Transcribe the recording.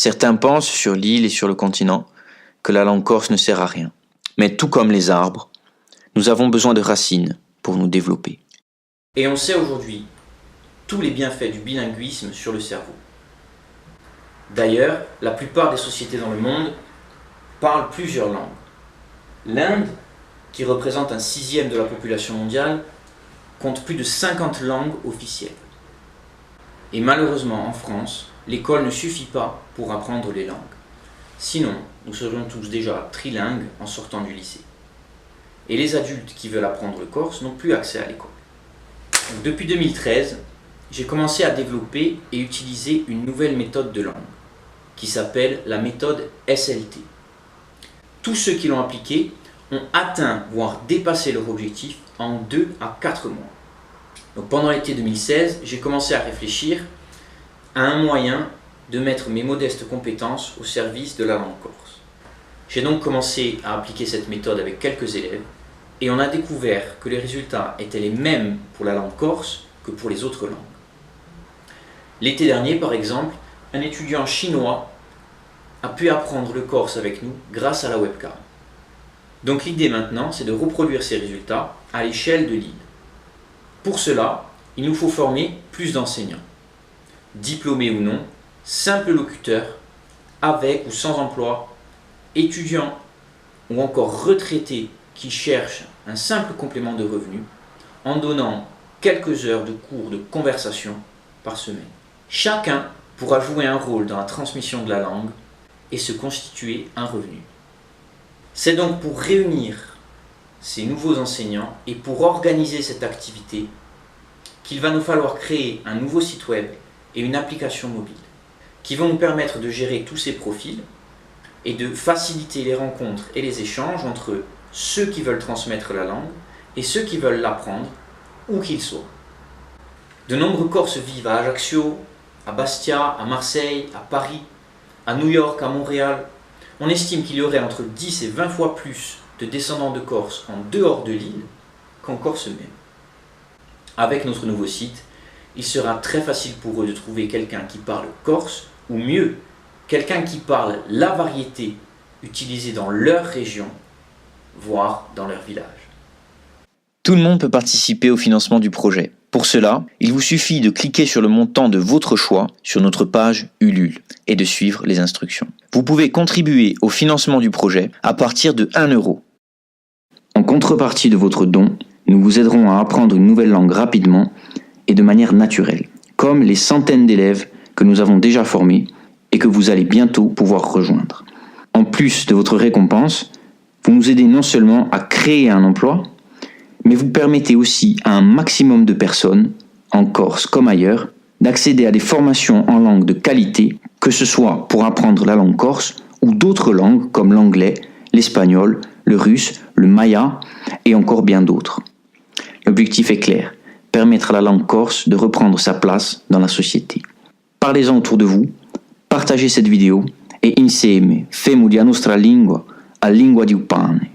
Certains pensent sur l'île et sur le continent que la langue corse ne sert à rien. Mais tout comme les arbres, nous avons besoin de racines pour nous développer. Et on sait aujourd'hui tous les bienfaits du bilinguisme sur le cerveau. D'ailleurs, la plupart des sociétés dans le monde parlent plusieurs langues. L'Inde, qui représente un sixième de la population mondiale, compte plus de 50 langues officielles. Et malheureusement, en France, l'école ne suffit pas pour apprendre les langues. Sinon, nous serions tous déjà trilingues en sortant du lycée. Et les adultes qui veulent apprendre le corse n'ont plus accès à l'école. Donc, depuis 2013, j'ai commencé à développer et utiliser une nouvelle méthode de langue, qui s'appelle la méthode SLT. Tous ceux qui l'ont appliquée ont atteint, voire dépassé leur objectif en 2 à 4 mois. Donc pendant l'été 2016, j'ai commencé à réfléchir à un moyen de mettre mes modestes compétences au service de la langue corse. J'ai donc commencé à appliquer cette méthode avec quelques élèves et on a découvert que les résultats étaient les mêmes pour la langue corse que pour les autres langues. L'été dernier, par exemple, un étudiant chinois a pu apprendre le corse avec nous grâce à la webcam. Donc l'idée maintenant, c'est de reproduire ces résultats à l'échelle de l'île. Pour cela, il nous faut former plus d'enseignants. Diplômés ou non, simples locuteurs, avec ou sans emploi, étudiants ou encore retraités qui cherchent un simple complément de revenu en donnant quelques heures de cours de conversation par semaine. Chacun pourra jouer un rôle dans la transmission de la langue et se constituer un revenu. C'est donc pour réunir ces nouveaux enseignants et pour organiser cette activité qu'il va nous falloir créer un nouveau site web et une application mobile qui vont nous permettre de gérer tous ces profils et de faciliter les rencontres et les échanges entre ceux qui veulent transmettre la langue et ceux qui veulent l'apprendre, où qu'ils soient. De nombreux Corses vivent à Ajaccio, à Bastia, à Marseille, à Paris, à New York, à Montréal. On estime qu'il y aurait entre 10 et 20 fois plus de descendants de Corse en dehors de l'île qu'en Corse même. Avec notre nouveau site, il sera très facile pour eux de trouver quelqu'un qui parle corse, ou mieux, quelqu'un qui parle la variété utilisée dans leur région, voire dans leur village. Tout le monde peut participer au financement du projet. Pour cela, il vous suffit de cliquer sur le montant de votre choix sur notre page Ulule et de suivre les instructions. Vous pouvez contribuer au financement du projet à partir de 1 €. En contrepartie de votre don, nous vous aiderons à apprendre une nouvelle langue rapidement et de manière naturelle, comme les centaines d'élèves que nous avons déjà formés et que vous allez bientôt pouvoir rejoindre. En plus de votre récompense, vous nous aidez non seulement à créer un emploi, mais vous permettez aussi à un maximum de personnes, en Corse comme ailleurs, d'accéder à des formations en langue de qualité, que ce soit pour apprendre la langue corse ou d'autres langues comme l'anglais, l'espagnol, le russe, le maya et encore bien d'autres. L'objectif est clair, permettre à la langue corse de reprendre sa place dans la société. Parlez-en autour de vous, partagez cette vidéo et insieme femo la nostra lingua a lingua di pane.